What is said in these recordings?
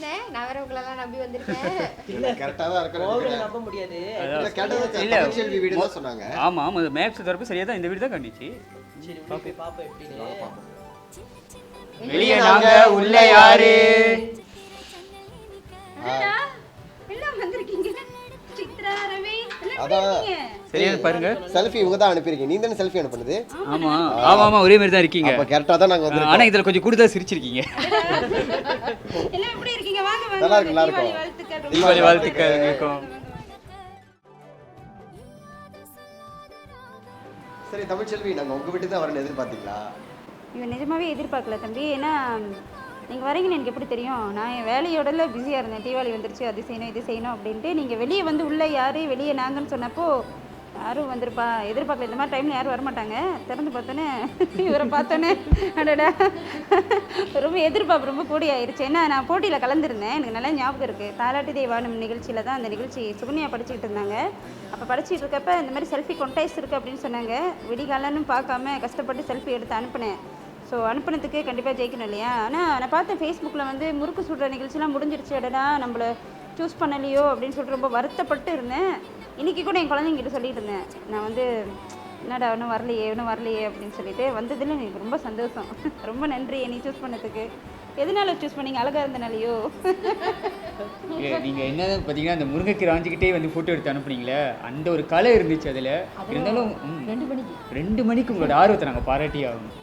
தானே, நான் வேற உங்களெல்லாம் நம்பி வந்திருக்கேன். இல்ல கரெக்டா தான் இருக்கு, நம்ப முடியாது. இல்ல கேட்டது தமிழ்ச்செல்வி வீடு தான் சொன்னாங்க. ஆமா ஆமா, மேப்ஸ் தரப்பு சரியா தான் இந்த வீடு தான் காணிச்சு. சரி போய் பாப்போம் எப்படின்னு. வெளியே நாங்க உள்ள யாரு? அடடா, எல்லாம் வந்திருக்கீங்க. சித்ரா, ரவி, எல்லாம் அதான். வந்திருக்கீங்க. சரியா பாருங்க. செல்ஃபி இவங்க தான் அனுப்பிருக்கீங்க. நீ தானே செல்ஃபி அனுப்புனது? ஆமா ஆமா ஆமா, ஒரே மாதிரி தான் இருக்கீங்க. அப்ப கரெக்டா தான் நாங்க வந்திருக்கோம். ஆனா இதுல கொஞ்சம் கூடுதலா சிரிச்சிருக்கீங்க. எல்லாம் எப்படி இருக்கீங்க? வாங்க வாங்க. நல்லா இருக்கு, நல்லா இருக்கு. தீபாவளி வாழ்த்துக்கள். தீபாவளி வாழ்த்துக்கள் உங்களுக்கும். சரி தமிழ்ச்செல்வி, நாங்க உங்க வீட்டுக்கு தான் வரணும் எதிர்பார்த்தீங்களா? இவன் நிஜமாவே எதிர்பார்க்கல தம்பி. ஏன்னா நீங்கள் வரீங்கன்னு எனக்கு எப்படி தெரியும்? நான் என் வேலையோடல பிஸியாக இருந்தேன். தீபாவளி வந்துருச்சு, அது செய்யணும் இது செய்யணும் அப்படின்ட்டு. நீங்கள் வெளியே வந்து உள்ளே யார் வெளியே நாங்கன்னு சொன்னப்போ யாரும் வந்திருப்பா எதிர்பார்க்கல. இந்த மாதிரி டைமில் யாரும் வரமாட்டாங்க. திறந்து பார்த்தோன்னே இவரை பார்த்தோன்னே அடடா ரொம்ப எதிர்பார்ப்பு ரொம்ப கூடி ஆயிடுச்சு. ஏன்னா நான் போட்டியில் கலந்துருந்தேன், எனக்கு நல்லா ஞாபகம் இருக்குது. தாலாட்டு தேவானம் நிகழ்ச்சியில் தான் அந்த நிகழ்ச்சி சுகன்யா படிச்சுக்கிட்டு இருந்தாங்க. அப்போ படிச்சுட்டு இருக்கப்ப இந்த மாதிரி செல்ஃபி கொண்டைஸ் இருக்குது அப்படின்னு சொன்னாங்க. விடிகாலன்னு பார்க்காம கஷ்டப்பட்டு செல்ஃபி எடுத்து அனுப்பினேன். ஸோ அனுப்புனதுக்கு கண்டிப்பாக ஜெயிக்கணும் இல்லையா? ஆனால் நான் பார்த்தேன் ஃபேஸ்புக்கில் வந்து முறுக்கு சுடுற நிகழ்ச்சிலாம் முடிஞ்சிருச்சு, அடடா நம்மளை சூஸ் பண்ணலையோ அப்படின்னு சொல்லிட்டு ரொம்ப வருத்தப்பட்டு இருந்தேன். இன்றைக்கி கூட என் குழந்தைங்கிட்ட சொல்லிட்டு இருந்தேன், நான் வந்து என்னடா இன்னும் வரலையே அப்படின்னு சொல்லிட்டு. வந்ததில் எனக்கு ரொம்ப சந்தோஷம். ரொம்ப நன்றி என்னை சூஸ் பண்ணதுக்கு. எதனால சூஸ் பண்ணீங்க? அழகாக இருந்தனாலையோ? நீங்க என்ன பார்த்தீங்கன்னா அந்த முருங்கைக்கீரை ஆஞ்சிக்கிட்டே வந்து ஃபோட்டோ எடுத்து அனுப்புனீங்களே, அந்த ஒரு கலை இருந்துச்சு அதில். இருந்தாலும் 2 மணிக்கு உங்களோட ஆர்வத்தை நாங்கள் பாராட்டி ஆகணும்.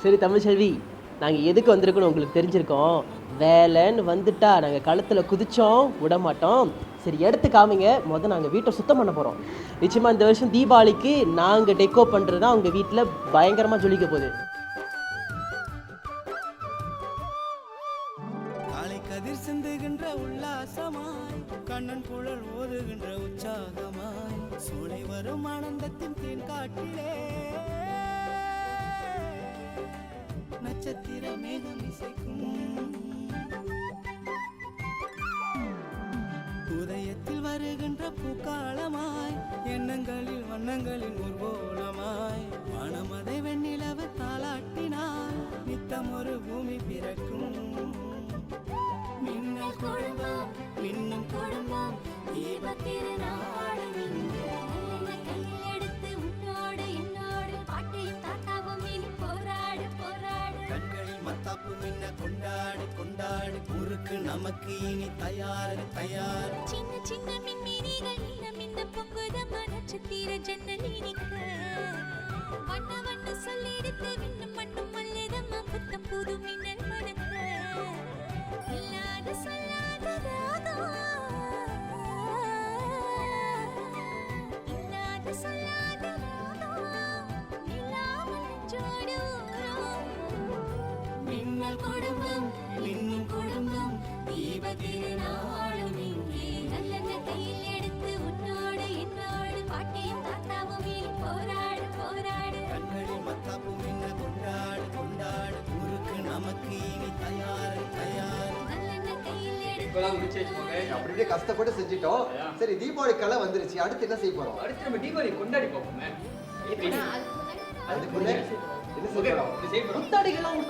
சரி தமிழ்ச்செல்வி, நாங்கள் எதுக்கு வந்திருக்கோன்னு உங்களுக்கு தெரிஞ்சிருக்கோம். வேலைன்னு வந்துட்டா நாங்கள் களத்தில் குதிச்சோம் விட மாட்டோம். சரி எடுத்து காமிங்க. நாங்கள் வீட்டை சுத்தம் பண்ண போகிறோம். நிச்சயமாக இந்த வருஷம் தீபாவளிக்கு நாங்கள் டெக்கோ பண்ணுறது தான் உங்கள் வீட்டில் பயங்கரமாக ஜொலிக்க போகுது. காலை கதிர் சிந்துகின்ற உல்லாசமாய், கண்ணன் குழல் ஓதுகின்ற உற்சாகமாய், சூளை வரும் ஆனந்தத்தின் தேன் காட்டிலே நட்சத்திர மேகம் இசைக்கும். உதயத்தில் வருகின்ற பூக்காலமாய், எண்ணங்களில் வண்ணங்களின் ஊர்வலமாய், வானமதை வெண்ணிலவு தாலாட்டினாய், நித்தம் ஒரு பூமி பிறக்கும். மின்னல் குடும்பம் மின்னும் குடும்பம் தீபத்திருநாளும் கையெடுத்து உன்னோடு என்னோடு பாட்டையும் தாத்தாவும் இனி போராடு போராடு. கண்களில் மத்தாப்பு மின்ன கொண்டாடு கொண்டாடு, ஊருக்கு நமக்கு இனி தயார் தயார். சின்ன சின்ன மின்மினிகள் இன்னும் இந்த பொங்குதம்மா நட்சத்திர ஜன்னல் இனிக்க. வண்ண வண்ண சொல்லிடுத்து விண்ணும் மண்ணும் மல்லிதம்மா புத்தம் புது மின்னல் மணக்க. இல்லாத சொல்லாத ராகம், இல்லாத சொல்லாத ராகம், இல்லாமல் நெஞ்சோடு ஊரும். மின்னல் குடும்பம் மின்னும் குடும்பம் தீப திருநாளும் இங்கே. நல்ல கையில் எடுத்து உன்னோடு என்னோடு பாட்டியும் தாத்தாவும் இனி போராடு போராடு. கண்களில் மத்தாப்பு மின்ன கொண்டாடு கொண்டாடு, ஊருக்கு நமக்கு இனி தயார் தயார். அப்படியே கஷ்டப்பட்டு செஞ்சுட்டோம். சரி தீபாவளி கலை வந்துருச்சு, அடுத்து என்ன செய்ய போறோம்? அடுத்து நம்ம தீபாவளி கொண்டாடி பார்ப்போமே. அதுக்கு முன்னாடி என்ன செய்ய போறோம்? புத்தாடைகள்லாம்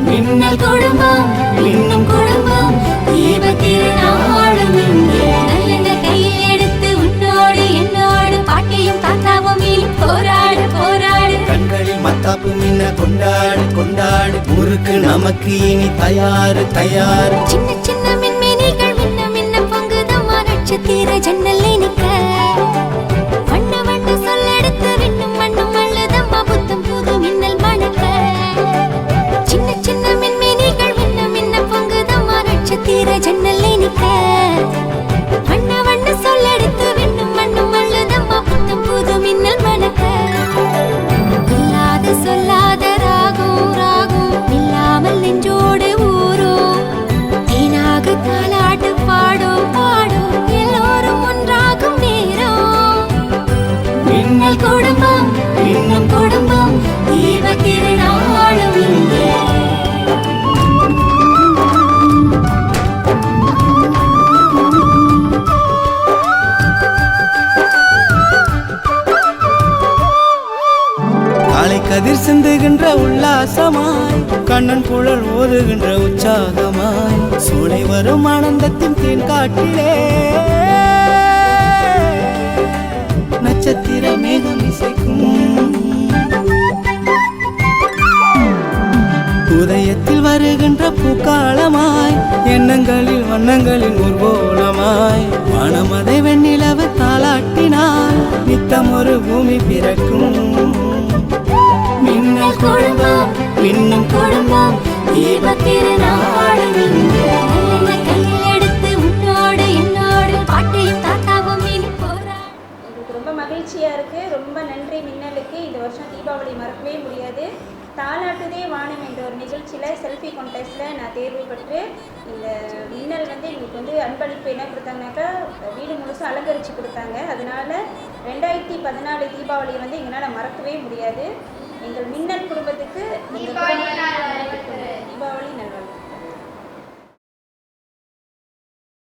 மின்னல் குடும்பம் மின்னும் குடும்பம் தீப திருநாளும் இங்கே. நல்ல கையில் எடுத்து உன்னோடு என்னோடு பாட்டியும் தாத்தாவும் இனி போராடு போராடு. கண்களில் மத்தாப்பு மின்ன கொண்டாடு கொண்டாடு, ஊருக்கு நமக்கு இனி தயார் தயார். சின்ன சின்ன மின்மினிகள் மின்ன மின்ன பொங்குதம்மா நட்சத்திர ஜன்னல் இனிக்க. வண்ண வண்ண சொல்லெடுத்து விண்ணும் மண்ணும் அள்ளுதம்மா புத்தம் புது மின்னல் மணக்க. சின்ன சின்ன மின்மினிகள் மின்ன மின்ன பொங்குதம்மா நட்சத்திர ஜன்னல் இனிக்க. வண்ண வண்ண சொல்லெடுத்து விண்ணும் மண்ணும் அள்ளுதம்மா புத்தம் புது மின்னல் மணக்க. இல்லாத சொல்லாத ராகம் ராகம், இல்லாமல் நெஞ்சோடு ஊரும். தேனாக சிந்துகின்ற உல்லாசமாய் கண்ணன் குழல் ஓதுகின்ற உற்சாகமாய் சூளை வரும் ஆனந்தத்தின் தேன் காட்டிலே நட்சத்திர மேகம் இசைக்கும் உதயத்தில் வருகின்ற பூக்காலமாய் எண்ணங்களில் வண்ணங்களின் ஊர்வலமாய் வானமதை வெண்ணிலவு தாளாட்டினால் நித்தம் ஒரு பூமி பிறக்கும் மின்னல் குடும்பம் மின்னும் குடும்பம் தீபத்திருநாளும் இங்கே கையில் எடுத்து உன்னோடு என்னோடு பாட்டையும் தாத்தாவும் இனி போறா. எங்களுக்கு ரொம்ப மகிழ்ச்சியாக இருக்குது. ரொம்ப நன்றி மின்னலுக்கு. இந்த வருஷம் தீபாவளி மறக்கவே முடியாது. தாலாட்டுதே வானம் என்ற ஒரு நிகழ்ச்சியில் செல்ஃபி கான்டெஸ்ட்டில் நான் தேர்வு பெற்று இந்த மின்னல் வந்து எங்களுக்கு வந்து அன்பளிப்பு என்ன கொடுத்தாங்கனாக்கா வீடு முழுசும் அலங்கரித்து கொடுத்தாங்க. அதனால் 2014 தீபாவளி வந்து எங்களால் மறக்கவே முடியாது. எங்கள் மின்னல் குடும்பத்துக்கு தீபாவளி நல்வாழ்வு.